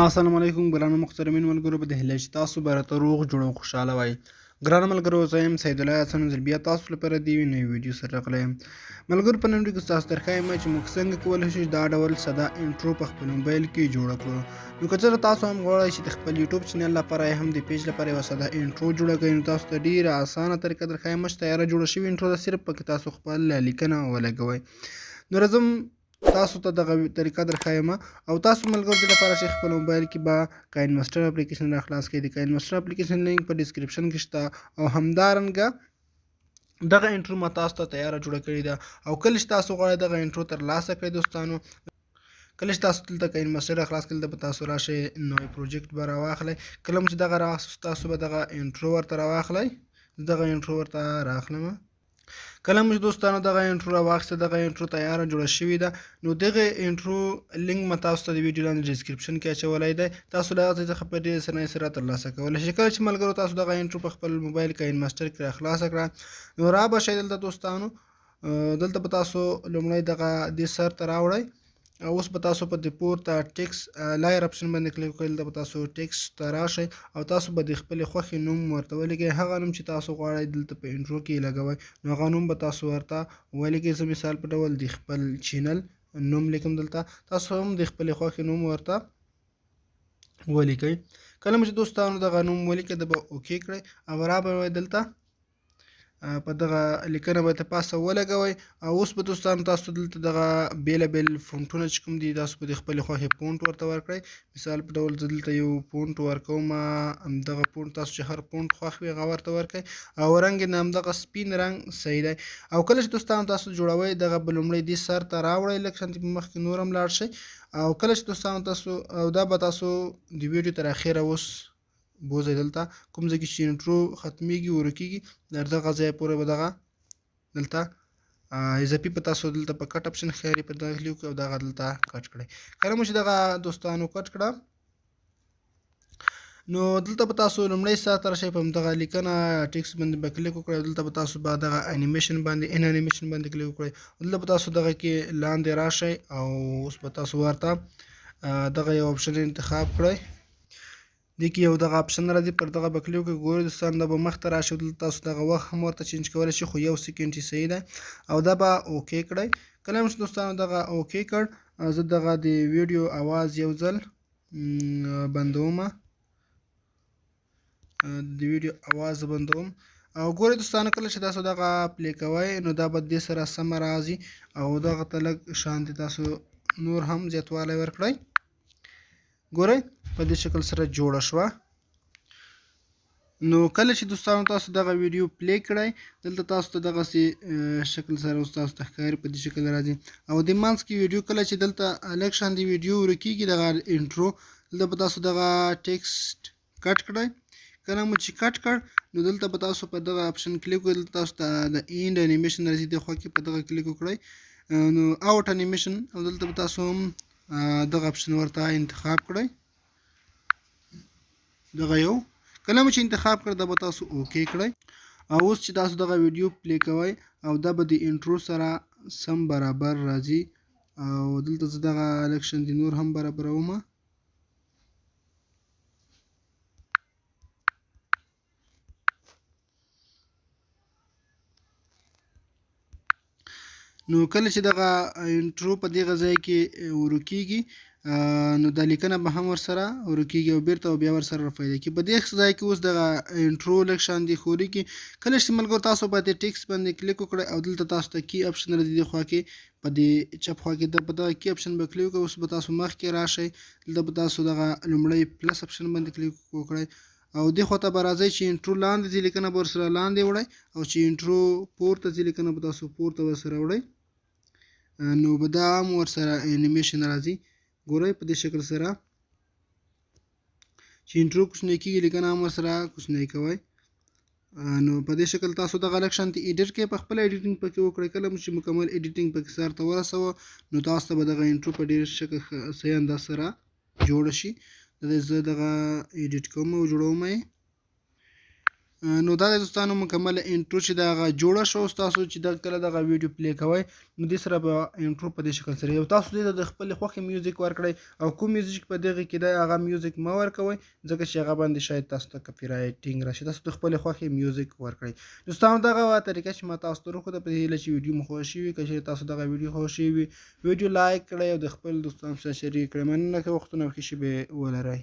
السلام علیکم ګرانو محترمین ملګرو په دې هیله چې تاسو به راته روغ جوړ او خوشحاله وئ. ګرانو ملګرو زه یم سید الله حسن ځل بیا تاسو لپاره د یوې نوې ویډیو سره راغلی یم. ملګرو په نن ویډیو کې ستاسو ته ښایم چې موږ څنګه کولی شو دا ډول ساده انټرو په خپل موبایل کې جوړه کړو. نو که چېرته تاسو هم غواړئ چې د خپل یوټیوب چینل لپاره یا هم د پیج لپاره یوه ساده انټرو جوړه کړئ نو تاسو ته ډېره اسانه طریقه در ښایم چې تیاره جوړه شوې انټرو ده صرف پکې تاسو خپل لیکنه ولګوئ. نو راځم تاسو ته دغه طریقه در ښایم او تاسو ملګرو دې لپاره چې خپل موبایل کې به کاین ماسټر اپلیکیشن را خلاص کړئ. د کاین ماسټر اپلیکیشن لینک په ډسکرپشن کې شته او همدارنګه دغه انټرو ما تاسو ته تیاره جوړه کړې ده او کله چې تاسو غواړئ دغه انټرو ترلاسه کړئ دوستانو، کله چې تاسو دلته کاین ماسټر را خلاص کړئ دلته به تاسو راشئ نوی پروجیکټ به راواخلئ. کله چې دغه راواخلئ تاسو به دغه انټرو ورته راواخلئ. دغه انټرو ورته رااخلم. کله مو چې دوستانو دغه انټرو راواخیسته دغه انټرو تیاره جوړه شوې ده. نو دغه انټرو لینک مې تاسو ته د ویډیو لاندې ډسکرپشن کې اچولی دی. تاسو له هغه ځای څخه په ډېرې اسانۍ سره ترلاسه کولی شئ. کله چې ملګرو تاسو دغه انټرو په خپل موبایل کاین ماسټر کې راخلاصه کړه نو را به شئ دلته دوستانو. دلته به تاسو لومړی دغه دې سر ته راوړئ. اوس به تاسو په د پورته ټیکس لایر اپشن باندې کلیک وکړئ. دلته به تاسو ټیکس ته راشئ او تاسو به د خپلې خوښې نوم ورته ولیکئ. هغه نوم چې تاسو غواړئ دلته په انټرو کې لګوئ نو هغه نوم به تاسو ورته ولیکئ. زه مثال په ډول د خپل چینل نوم لیکم. دلته تاسو هم د خپلې خوښې نوم ورته ولیکئ. کله مو چې دوستانو دغه نوم ولیکئ د به اوکې کړئ او را به دلته په دغه لیکنه به د پاسه ولګوئ او اوس به دوستانو تاسو دلته دغه بېلابېل فونټونه چې کوم دي تاسو به د خپلې خوښې فونټ ورته ورکړئ. مثال په ډول زه دلته یو فونټ ورکوم. همدغه فونټ تاسو چې هر فونټ خوښ وي هغه ورته ورکړئ او رنګ یې همدغه سپین رنګ صحیح دی. او کله چې دوستانو تاسو جوړوئ دغه به لومړی دې سر ته راوړئ لږ سانتي په مخکې نور هم لاړ شئ او کله چې دوستانو تاسو او دا به تاسو د ویډیو تر اخره اوس بوځئ. دلته کوم ځای کې چې انټرو ختمیږي ورکیږي تر دغه ځای پورې به دغه دلته اضافي په تاسو دلته په کټ اپشن ښکاري په دغه کلیک او دغه دلته کټ کړئ. کله مو چې دغه دوستانو کټ کړه نو دلته به تاسو لومړی سر ته راشئ. په همدغه لیکنه ټیکس باندې به کلیک وکړئ. دلته به تاسو به دغه انیمیشن باندې انیمیشن باندې کلیک وکړئ. دلته به تاسو دغه کې لاندې راشئ او اوس به تاسو ورته دغه یو اپشن انتخاب کړئ. دې کې یو دغه اپشن راځي پر دغه به کلیک وکړئ. ګورئ دوستانو دا به مخته راشي. دلته تاسو دغه وخت هم ورته چینج کولی شئ خو یو سیکنډ چې صحیح دی او دا به اوکې کړئ. کله هم چې دوستانو دغه اوکې کړ زه دغه د ویډیو اواز یو ځل بندوم. د ویډیو اواز بندوم او ګورئ دوستانو کله چې تاسو دغه پلی کوئ نو دا به دې سره سمه راځي او دغه ته لږ شانتې تاسو نور هم زیاتوالی ورکړئ. ګورئ په دې شکل سره جوړه شوه. نو کله چې دوستانو تاسو دغه ویډیو پلی کړئ دلته تاسو ته دغسې شکل سره اوس تاسو ته ښکاري په دې شکل راځي او د منځ کې ویډیو کله چې دلته لږ شان د ویډیو ورکیږي دغه انټرو دلته به تاسو دغه ټیکسټ کټ کړئ. کله مو چې کټ کړ نو دلته به تاسو په دغه اپشن کلیک وکړئ. دلته تاسو ته د اینډ انیمیشن راځي دې خوا کې په دغه کلیک وکړئ نو آوټ انیمیشن او دلته به تاسو هم دغه اپشن ورته انتخاب کړئ. دغه یو کله مو چې انتخاب کړ دا به تاسو اوکې کړئ او اوس چې تاسو دغه ویډیو پلی کوئ او دا به د انټرو سره سم برابر راځي او دلته زه دغه لږ شانتې نور هم برابروم. نو کله چې دغه انټرو په دغه ځای کې ورکیږي نو دا لیکنه به هم ورسره ورکیږي او بیرته او بیا ورسره رافایده کېږي. په دې ځای کې اوس دغه انټرو لږ شان دي ښورېږي. کله چې ملګرو تاسو په دې ټیکس باندې کلیک وکړئ او دلته تاسو ته کی اپشن راځي دې خوا کې په دې چپ خوا کې په دغه کی اپشن به کلیک وکړئ. اوس به تاسو مخکې راشئ. دلته به تاسو دغه لومړی پلس اپشن باندې کلیک وکړئ او دې خوا ته به راځئ چې انټرو لاندې ځي لیکنه به ورسره لاندې وړئ او چې انټرو پورته ځي لیکنه به تاسو پورته ورسره وړئ نو به دا هم ورسره انیمیشن راځي. ګورئ په دې شکل سره چې انټرو کوچنی کېږي لیکنه هم ورسره کوچنی کوئ. نو په دې شکل تاسو دغه لږ شانتې ایډیټ کې په خپله ایډیټینګ پکې وکړئ. کله چې مکمل ایډیټینګ پکې سر ته ورسوه نو تاسو ته به دغه انټرو په ډېر شکل صحیح انداز سره جوړه شي. زه دغه ایډیټ کوم او جوړوم یې نو دا د دوستانو مکمل انټرو چې دا هغه جوړه شو. تاسو چې دا کله دغه ویډیو پلی کوئ نو دې سره به انټرو په دې شکل سره یو تاسو دې د خپل خوښې میوزیک ورکړئ او کوم میوزیک په دغه کې دی هغه میوزیک مه ورکوئ ځکه چې هغه باندې شاید تاسو ته کاپي رایټینګ راشي. تاسو د خپل خوښې میوزیک ورکړئ. دوستانو دغه طریقه چې ما تاسو ته وښوده په دې هیله چې ویډیو مو خوښ شوي. که چیرې تاسو دغه ویډیو خوښ شوي وي ویډیو لایک کړئ او د خپل دوستانو سره شریک کړئ. مننه که وختونه ښه شي به ولرئ.